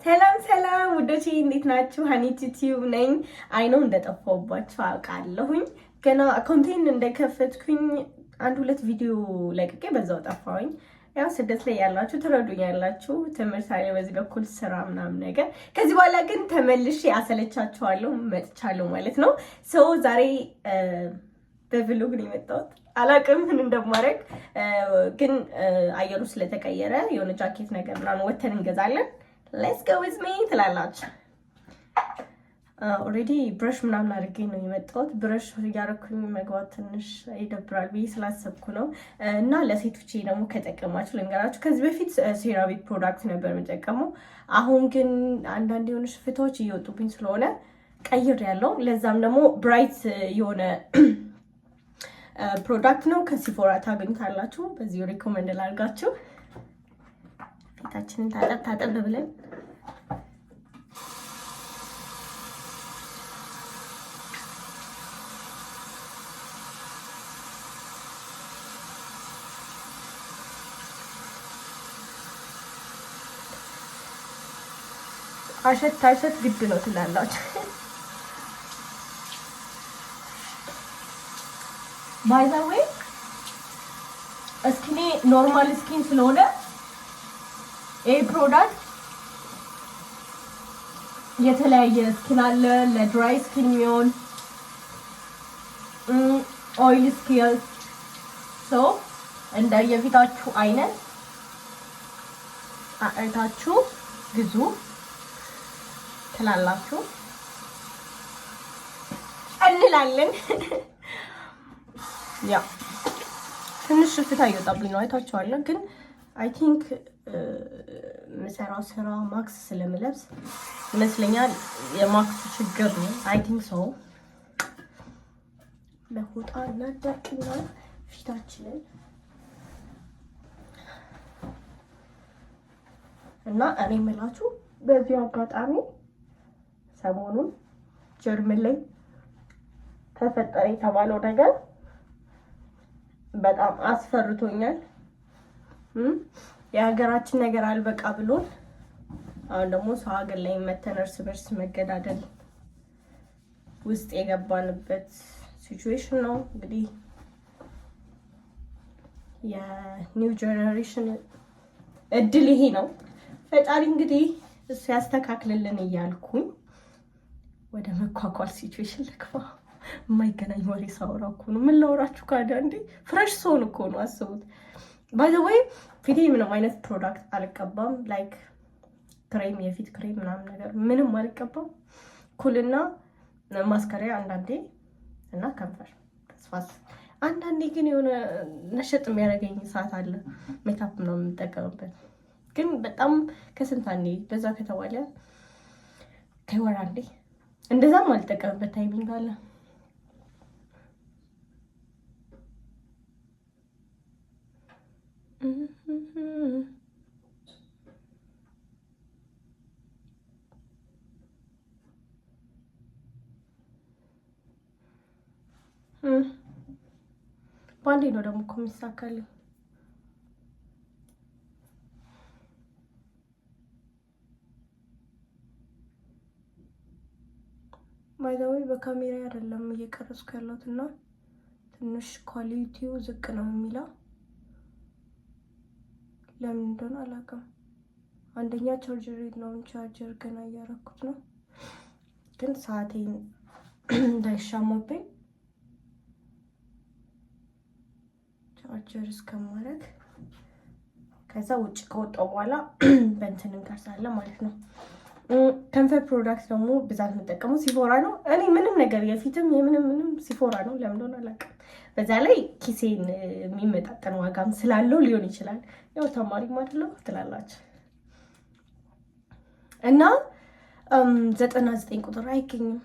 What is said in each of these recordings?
ሰላም ሰላም ውዶቼ እንዴት ናችሁ? ሀኒት ዩቲዩብ ነኝ። አይ ነው እንደጠፋሁባችሁ አውቃለሁኝ። ገና ኮንቴንት እንደከፈትኩኝ አንድ ሁለት ቪዲዮ ለቅቄ በዛው ጠፋሁኝ። ያው ስደት ላይ ያላችሁ ትረዱኛላችሁ። ትምህርት አለ በዚህ በኩል ስራ ምናምን ነገር። ከዚህ በኋላ ግን ተመልሼ አሰለቻችኋለሁ መጥቻለሁ ማለት ነው። ሶ ዛሬ በቭሎግ ነው የመጣሁት። አላውቅም ምን እንደማደርግ ግን አየሩ ስለተቀየረ የሆነ ጃኬት ነገር ምናምን ወተን እንገዛለን። Let's go with me ትላላችሁ። ኦሬዲ ብረሽ ምናምን አድርጌ ነው የመጣሁት። ብረሽ ያረኩኝ መግባት ትንሽ ይደብራል ብዬ ስላሰብኩ ነው። እና ለሴቶቼ ደግሞ ከጠቀማችሁ ልንገራችሁ። ከዚህ በፊት ሴራቪክ ፕሮዳክት ነበር የምጠቀመው። አሁን ግን አንዳንድ የሆኑ ሽፍታዎች እየወጡብኝ ስለሆነ ቀይር ያለው ለዛም ደግሞ ብራይት የሆነ ፕሮዳክት ነው ከሲፎራ ታገኙታላችሁ። በዚህ ሪኮመንድ ላድርጋችሁ። ፊታችንን ታጠብ ብለን አሸት ግድ ነው ትላላችሁ። ባይ ዘ ዌይ እስኪኔ ኖርማል ስኪን ስለሆነ ይሄ ፕሮዳክት የተለያየ ስኪን አለ። ለድራይ ስኪን የሚሆን ኦይል ስኪን ሶ እንደየፊታችሁ አይነት አይታችሁ ግዙ ትላላችሁ እንላለን። ያ ትንሽ ሽፍታ እየወጣብኝ ነው አይታችኋል። ግን አይ ቲንክ ምሰራው ስራ ማክስ ስለምለብስ ይመስለኛል የማክስ ችግር ነው። አይ ቲንክ ሶ ለፎጣ እናደርቅና ፊታችንን እና እኔ የምላችሁ በዚህ አጋጣሚ ሰሞኑን ጀርመን ላይ ተፈጠረ የተባለው ነገር በጣም አስፈርቶኛል። የሀገራችን ነገር አልበቃ ብሎን አሁን ደግሞ ሰው ሀገር ላይ መተን እርስ በርስ መገዳደል ውስጥ የገባንበት ሲቹዌሽን ነው። እንግዲህ የኒው ጀነሬሽን እድል ይሄ ነው። ፈጣሪ እንግዲህ እሱ ያስተካክልልን እያልኩኝ ወደ መኳኳል ሲቹዌሽን ልግባ። የማይገናኝ ወሬ ሳወራ እኮ ነው። ምን ላወራችሁ ካዲያ እንዴ? ፍሬሽ ሶን እኮ ነው አስቡት። ባይ ዘ ዌይ ፊቴ ምንም አይነት ፕሮዳክት አልቀባም። ላይክ ክሬም፣ የፊት ክሬም ምናምን ነገር ምንም አልቀባም። ኩልና ማስከሪያ አንዳንዴ እና ከንፈር ተስፋስ አንዳንዴ ግን የሆነ ነሸጥ የሚያደርገኝ ሰዓት አለ። ሜካፕ ነው የምጠቀምበት። ግን በጣም ከስንት አንዴ በዛ ከተባለ ከወር አንዴ እንደዛም አልጠቀምበት ታይሚንግ አለ። ባንዴ ነው ደግሞ እኮ የሚሳካልኝ። ባይ ዘ ዌይ በካሜራ አይደለም እየቀረጽኩ ያለሁት እና ትንሽ ኳሊቲው ዝቅ ነው የሚለው። ለምን እንደሆነ አላውቅም። አንደኛ ቻርጀር ነው፣ ቻርጀር ገና እያደረኩት ነው። ግን ሰዓቴን እንዳይሻማብኝ ቻርጀር እስከማድረግ ከዛ ውጭ ከወጣው በኋላ በእንትን እንቀርሳለን ማለት ነው። ከንፈር ፕሮዳክት ደግሞ ብዛት የምጠቀመው ሲፎራ ነው። እኔ ምንም ነገር የፊትም የምንም ሲፎራ ነው። ለምን እንደሆነ አላውቅም። በዛ ላይ ኪሴን የሚመጣጠን ዋጋም ስላለው ሊሆን ይችላል። ያው ተማሪ አይደለሁ ትላላችሁ እና 99 ቁጥር አይገኝም።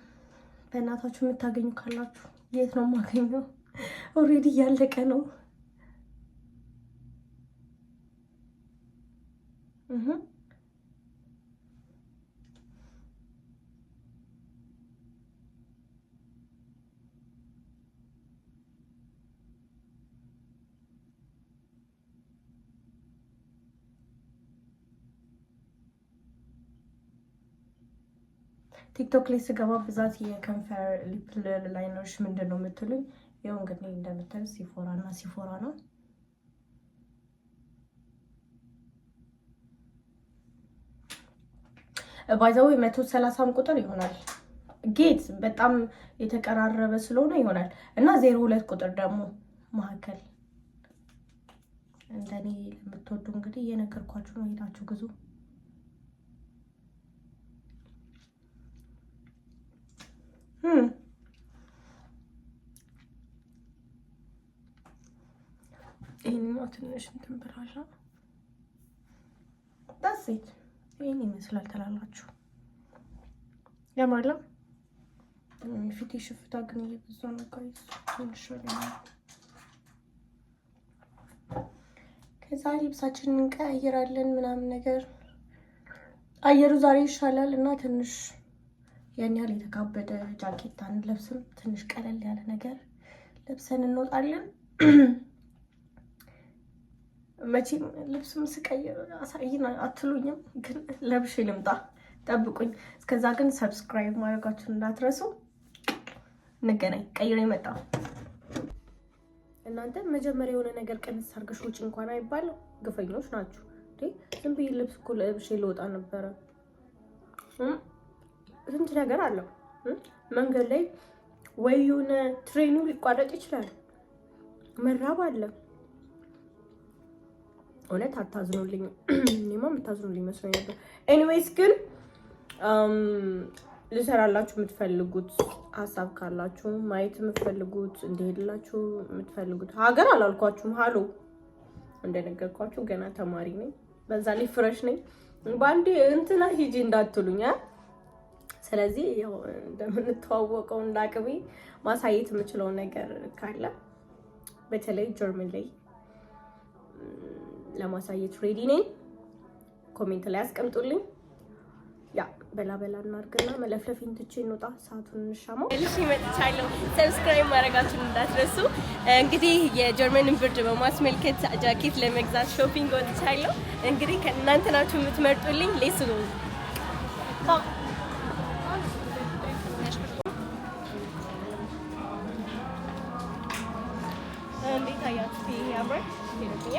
በእናታችሁ የምታገኙ ካላችሁ የት ነው የማገኘው? ኦልሬዲ እያለቀ ነው። ቲክቶክ ላይ ስገባ ብዛት የከንፈር ሊፕ ላይነሮች ምንድን ነው የምትሉኝ? ይኸው እንግዲህ እንደምታዩት ሲፎራ እና ሲፎራ ነው። ባይዛው 130 ቁጥር ይሆናል። ጌት በጣም የተቀራረበ ስለሆነ ይሆናል እና 02 ቁጥር ደግሞ መሀከል እንደኔ ለምትወዱ እንግዲህ እየነገርኳችሁ ነው። ሄዳችሁ ግዙ። ይሄኛው ትንሽ እንትን ብራሻ ዳሴት ይሄን ይመስላል ትላላችሁ። ያማርላ ፊት ሽፍታ ግን እየበዛ ነው ጋይስ። ትንሽ ከዛ ልብሳችንን እንቀይራለን ምናምን ነገር። አየሩ ዛሬ ይሻላል እና ትንሽ ያን ያህል የተካበደ ጃኬት አንለብስም። ትንሽ ቀለል ያለ ነገር ለብሰን እንወጣለን። መቼም ልብስም ስቀይር አሳይና አትሉኝም፣ ግን ለብሼ ልምጣ፣ ጠብቁኝ። እስከዛ ግን ሰብስክራይብ ማድረጋችሁን እንዳትረሱ። እንገናኝ። ቀይሬ መጣ። እናንተ መጀመሪያ የሆነ ነገር ቀንስ አድርገሽ ውጪ እንኳን አይባልም። ግፈኞች ናችሁ እንዴ! ዝም ብዬ ልብስ እኮ ለብሼ ልወጣ ነበረ። ስንት ነገር አለው መንገድ ላይ። ወይ የሆነ ትሬኑ ሊቋረጥ ይችላል፣ መራብ አለ። እውነት አታዝኑልኝ። እኔማ የምታዝኑልኝ መስሎኝ ነበር። ኤኒዌይስ ግን ልሰራላችሁ የምትፈልጉት ሀሳብ ካላችሁ ማየት የምትፈልጉት እንደሄድላችሁ የምትፈልጉት ሀገር አላልኳችሁም። ሀሎ እንደነገርኳችሁ ገና ተማሪ ነኝ፣ በዛ ላይ ፍረሽ ነኝ። በአንዴ እንትና ሂጂ እንዳትሉኝ። ስለዚህ ያው እንደምንተዋወቀው እንዳቅሜ ማሳየት የምችለው ነገር ካለ በተለይ ጀርመን ላይ ለማሳየት ሬዲ ነኝ። ኮሜንት ላይ አስቀምጡልኝ። ያ በላ እናርግና መለፍለፊን ትቼ እንውጣ። ሰዓቱን እንሻማው። እሺ መጥቻለሁ። ሰብስክራይብ ማድረጋችሁን እንዳትረሱ። እንግዲህ የጀርመንን ብርድ በማስመልከት ጃኬት ለመግዛት ሾፒንግ ወጥቻለሁ። እንግዲህ ከእናንተ ናችሁ የምትመርጡልኝ። ሌስ ነው እንዴት አያችሁ? ያምራል። ይሄ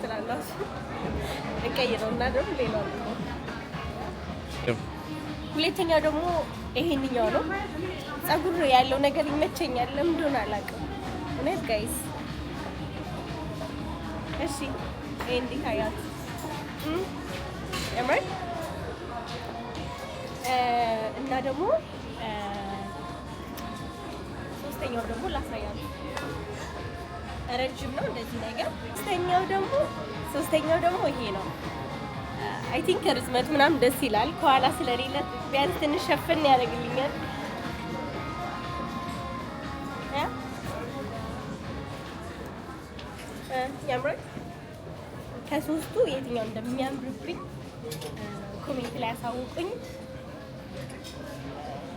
ትላላችሁ እቀይረው እና ደግሞ ሌላው ነው። ሁለተኛው ደግሞ ይሄንኛው ነው። ፀጉር ያለው ነገር ይመቸኛል። ለምን እንደሆነ አላውቅም። እውነት ጋይስ። እሺ ይሄ እንዴት አያችሁ? ያምራል። እና ደግሞ ሶስተኛው ደግሞ ላሳያችሁ። ረጅም ነው እንደዚህ ነገር። ሶስተኛው ደግሞ ይሄ ነው። አይ ቲንክ ርዝመቱ ምናምን ደስ ይላል። ከኋላ ስለሌለ ቢያንስ ትንሽ ሸፍን ያደርግልኛል። ያምራል። ከሶስቱ የትኛው እንደሚያምርብኝ ኮሜንት ላይ አሳውቁኝ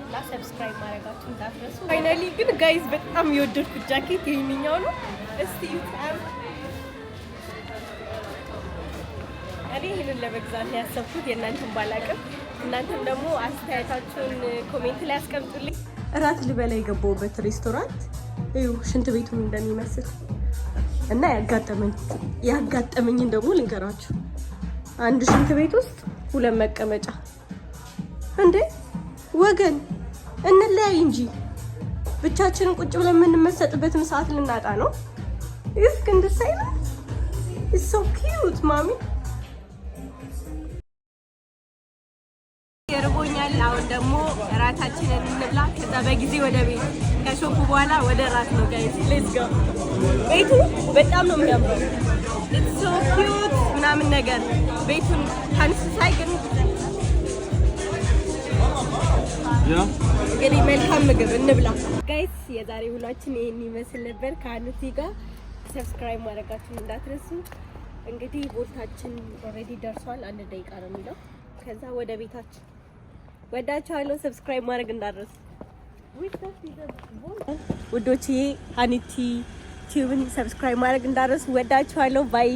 እና ሰብስክራይብ ማድረጋችሁ እንዳትረሱ። ፋይናሊ ግን ጋይዝ በጣም የወደድኩት ጃኬት ይሄንኛው ነው። እስቲ እኔ ይሄንን ለመግዛት ያሰብኩት የእናንተን ባላቅም፣ እናንተም ደግሞ አስተያየታችሁን ኮሜንት ላይ አስቀምጡልኝ። እራት ልበላ የገባሁበት ሬስቶራንት እዩ ሽንት ቤቱን እንደሚመስል እና ያጋጠመኝን ደግሞ ልንገራችሁ። አንድ ሽንት ቤት ውስጥ 2 መቀመጫ። እንዴ ወገን እንለያይ እንጂ ብቻችንን ቁጭ ብለን የምንመሰጥበትን ሰዓት ልናጣ ነው። ይስክ እንደሳይ ነው። ኢትስ ሶ ኪዩት ማሚ። የርቦኛል። አሁን ደግሞ እራታችንን እንብላ። ከዛ በጊዜ ወደ ቤት፣ ከሾፑ በኋላ ወደ እራት ነው ጋይስ። ሌትስ ጎ። ቤቱ በጣም ነው የሚያምረው። ኢትስ ሶ ኪዩት ምናምን ነገር ቤቱን ታንስሳይ ግን እንግዲህ መልካም ምግብ እንብላ ጋይስ። የዛሬ ውሏችን ይሄን ይመስል ነበር ከአንቲ ጋር። ሰብስክራይብ ማድረጋችሁን እንዳትረሱ። እንግዲህ ቦታችን ኦልሬዲ ደርሷል። 1 ደቂቃ ነው የሚለው። ከዛ ወደ ቤታችን። ወዳችኋለሁ። ሰብስክራይብ ማድረግ እንዳትረሱ ውዶችዬ። አንቲ ቲዩብን ሰብስክራይብ ማድረግ እንዳትረሱ። ወዳችኋለሁ። ባይ